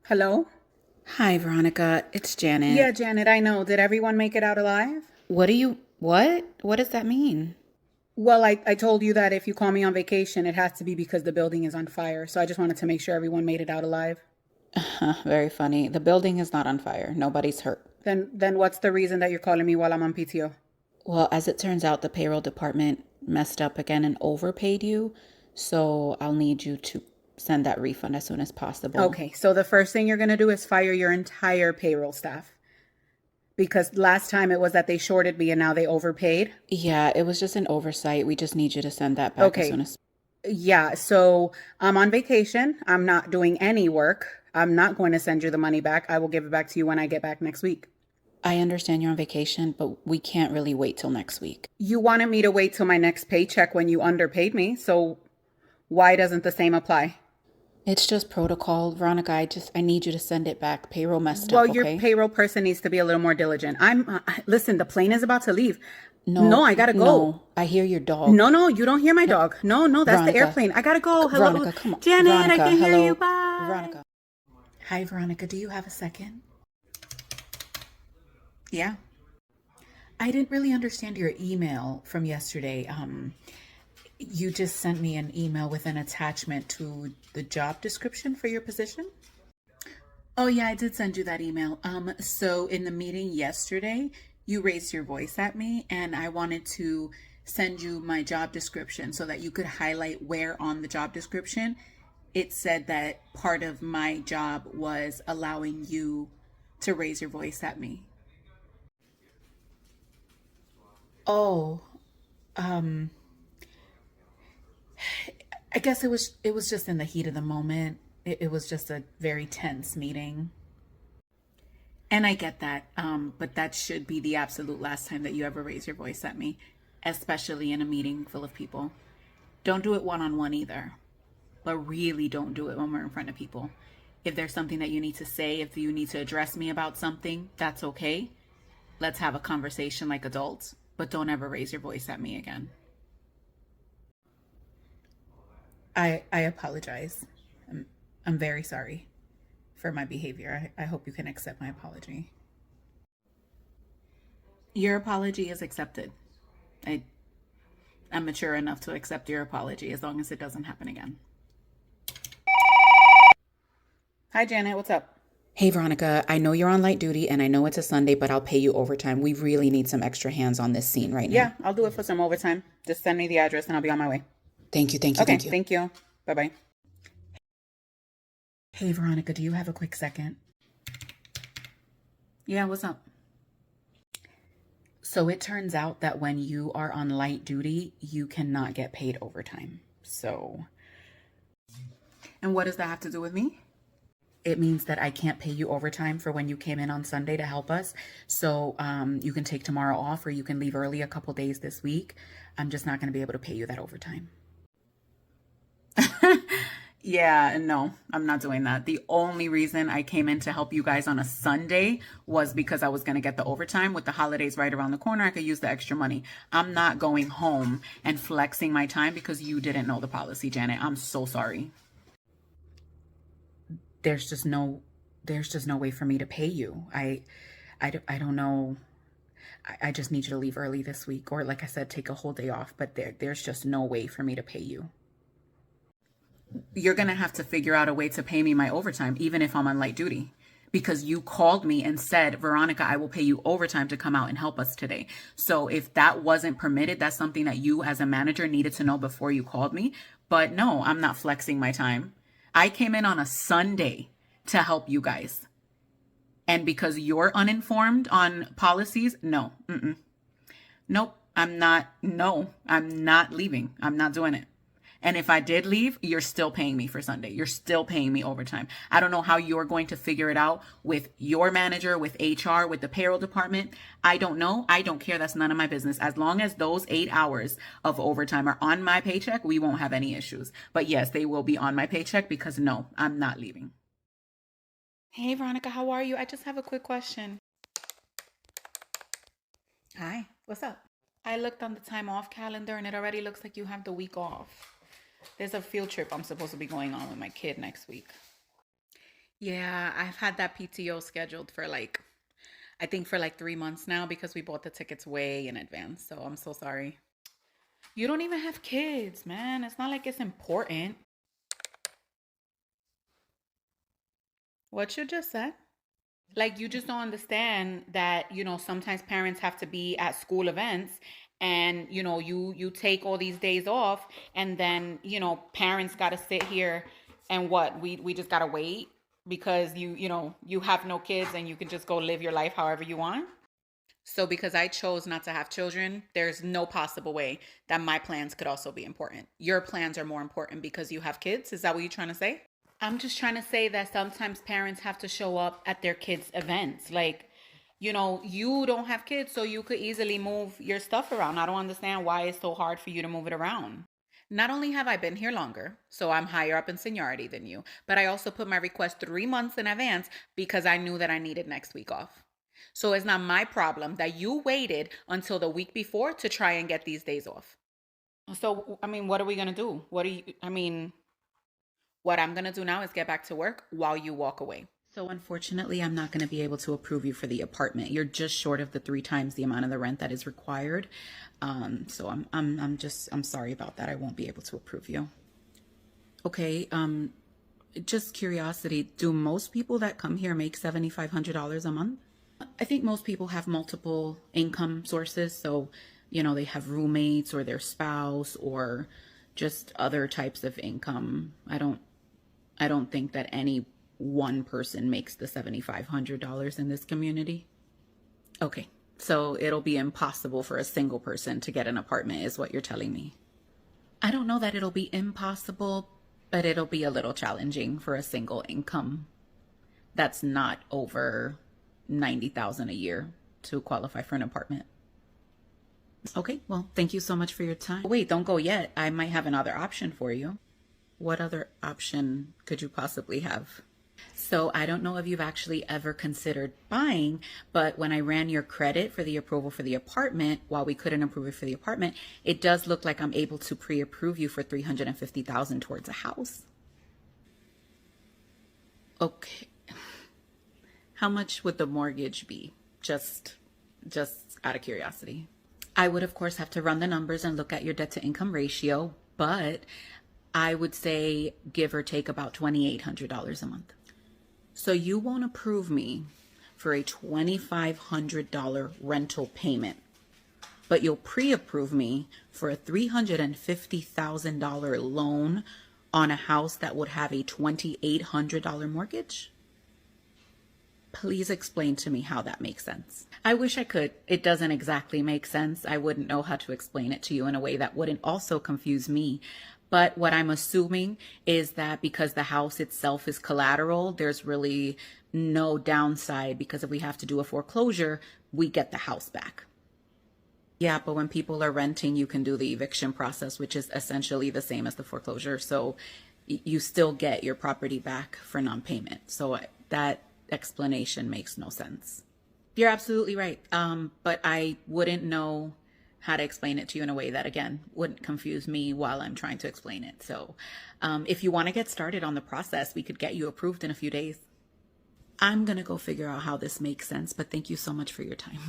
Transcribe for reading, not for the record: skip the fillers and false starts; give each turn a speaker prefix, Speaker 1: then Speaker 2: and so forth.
Speaker 1: Hello?
Speaker 2: Hi, Veronica. It's
Speaker 1: Yeah,
Speaker 2: Janet.
Speaker 1: Janet, I know. Did everyone make it out alive?
Speaker 2: What does that mean?
Speaker 1: Well, I told you that if you call me on vacation, it has to be because the building is on fire. So I just wanted to make sure everyone made it out alive.
Speaker 2: Very funny. The building is not on fire. Nobody's hurt.
Speaker 1: Then what's the reason that you're calling me while I'm on PTO?
Speaker 2: Well, as it turns out, the payroll department messed up again and overpaid you. So I'll need you to send that refund as soon as possible.
Speaker 1: Okay, so the first thing you're going to do is fire your entire payroll staff. Because last time it was that they shorted me and now they overpaid.
Speaker 2: Yeah, it was just an oversight. We just need you to send that back as
Speaker 1: Okay,
Speaker 2: soon as.
Speaker 1: yeah, so I'm on vacation. I'm not doing any work. I'm not going to send you the money back. I will give it back to you when I get back next week.
Speaker 2: I understand you're on vacation, but we can't really wait till next week.
Speaker 1: You wanted me to wait till my next paycheck when you underpaid me, so why doesn't the same apply?
Speaker 2: It's just protocol, Veronica. I need you to send it back. Payroll messed
Speaker 1: Well,
Speaker 2: up,
Speaker 1: your
Speaker 2: okay?
Speaker 1: payroll person needs to be a little more diligent. Listen, the plane is about to leave. No,
Speaker 2: No,
Speaker 1: I gotta go.
Speaker 2: no. I hear your dog.
Speaker 1: No, no, you don't hear my
Speaker 2: No,
Speaker 1: dog. No, no, that's the
Speaker 2: Veronica.
Speaker 1: airplane. I gotta go. Hello,
Speaker 2: Veronica, come on.
Speaker 1: Janet, I
Speaker 2: Veronica,
Speaker 1: can hear you.
Speaker 2: hello.
Speaker 1: Bye.
Speaker 2: Veronica.
Speaker 1: Hi, Veronica. Do you have a second? Yeah. I didn't really understand your email from yesterday. You just sent me an email with an attachment to the job description for your position. Oh yeah, I did send you that email. So in the meeting yesterday, you raised your voice at me and I wanted to send you my job description so that you could highlight where on the job description it said that part of my job was allowing you to raise your voice at me. Oh, um, I guess it was just in the heat of the moment. It was just a very tense meeting. And I get that, but that should be the absolute last time that you ever raise your voice at me, especially in a meeting full of people. Don't do it one on one either, but really don't do it when we're in front of people. If there's something that you need to say, if you need to address me about something, that's okay. Let's have a conversation like adults, but don't ever raise your voice at me again. I apologize. I'm very sorry for my behavior. I hope you can accept my apology. Your apology is accepted. I, I'm mature enough to accept your apology as long as it doesn't happen again. Hi, Janet. What's up?
Speaker 2: Hey, Veronica, I know you're on light duty and I know it's a Sunday, but I'll pay you overtime. We really need some extra hands on this scene right now.
Speaker 1: Yeah, I'll do it for some overtime. Just send me the address and I'll be on my way.
Speaker 2: Thank you, thank you,
Speaker 1: Okay,
Speaker 2: thank you.
Speaker 1: thank you. Bye bye. Hey, Veronica, do you have a quick second? Yeah, what's up? So it turns out that when you are on light duty, you cannot get paid overtime. So, and what does that have to do with me? It means that I can't pay you overtime for when you came in on Sunday to help us. So you can take tomorrow off or you can leave early a couple days this week. I'm just not going to be able to pay you that overtime. Yeah, no, I'm not doing that. The only reason I came in to help you guys on a Sunday was because I was going to get the overtime. With the holidays right around the corner, I could use the extra money. I'm not going home and flexing my time because you didn't know the policy, Janet. I'm so sorry. There's just no there's just no way for me to pay you. I don't know. I just need you to leave early this week or like I said, take a whole day off, but there's just no way for me to pay you. You're going to have to figure out a way to pay me my overtime, even if I'm on light duty. Because you called me and said, Veronica, I will pay you overtime to come out and help us today. So if that wasn't permitted, that's something that you as a manager needed to know before you called me. But no, I'm not flexing my time. I came in on a Sunday to help you guys. And because you're uninformed on policies, no. Nope, I'm not. No, I'm not leaving. I'm not doing it. And if I did leave, you're still paying me for Sunday. You're still paying me overtime. I don't know how you're going to figure it out with your manager, with HR, with the payroll department. I don't know. I don't care. That's none of my business. As long as those 8 hours of overtime are on my paycheck, we won't have any issues. But yes, they will be on my paycheck because no, I'm not leaving. Hey, Veronica, how are you? I just have a quick question. Hi, what's up? I looked on the time off calendar and it already looks like you have the week off. There's a field trip I'm supposed to be going on with my kid next week. Yeah, I've had that PTO scheduled for like, I think for like 3 months now because we bought the tickets way in advance. So I'm so sorry. You don't even have kids, man. It's not like it's important. What you just said? Like, you just don't understand that, sometimes parents have to be at school events and, you take all these days off and then, parents got to sit here and what? We just got to wait because you have no kids and you can just go live your life however you want. So because I chose not to have children, there's no possible way that my plans could also be important. Your plans are more important because you have kids. Is that what you're trying to say? I'm just trying to say that sometimes parents have to show up at their kids' events. Like, you don't have kids, so you could easily move your stuff around. I don't understand why it's so hard for you to move it around. Not only have I been here longer, so I'm higher up in seniority than you, but I also put my request 3 months in advance because I knew that I needed next week off. So it's not my problem that you waited until the week before to try and get these days off. So, I mean, what are we going to do? What I'm going to do now is get back to work while you walk away. So unfortunately, I'm not going to be able to approve you for the apartment. You're just short of the 3 times the amount of the rent that is required. So I'm sorry about that. I won't be able to approve you. Okay. Just curiosity. Do most people that come here make $7,500 a month? I think most people have multiple income sources. So, they have roommates or their spouse or just other types of income. I don't think that any one person makes the $7,500 in this community. Okay, so it'll be impossible for a single person to get an apartment, is what you're telling me. I don't know that it'll be impossible, but it'll be a little challenging for a single income that's not over 90,000 a year to qualify for an apartment. Okay, well, thank you so much for your time. Wait, don't go yet. I might have another option for you. What other option could you possibly have? So I don't know if you've actually ever considered buying, but when I ran your credit for the approval for the apartment, while we couldn't approve it for the apartment, it does look like I'm able to pre-approve you for $350,000 towards a house. Okay. How much would the mortgage be? Just out of curiosity. I would, of course, have to run the numbers and look at your debt to income ratio, but I would say give or take about $2,800 a month. So you won't approve me for a $2,500 rental payment, but you'll pre-approve me for a $350,000 loan on a house that would have a $2,800 mortgage? Please explain to me how that makes sense. I wish I could. It doesn't exactly make sense. I wouldn't know how to explain it to you in a way that wouldn't also confuse me. But what I'm assuming is that because the house itself is collateral, there's really no downside because if we have to do a foreclosure, we get the house back. Yeah, but when people are renting, you can do the eviction process, which is essentially the same as the foreclosure. So you still get your property back for non-payment. So that explanation makes no sense. You're absolutely right. But I wouldn't know how to explain it to you in a way that, again, wouldn't confuse me while I'm trying to explain it. So if you want to get started on the process, we could get you approved in a few days. I'm going to go figure out how this makes sense, but thank you so much for your time.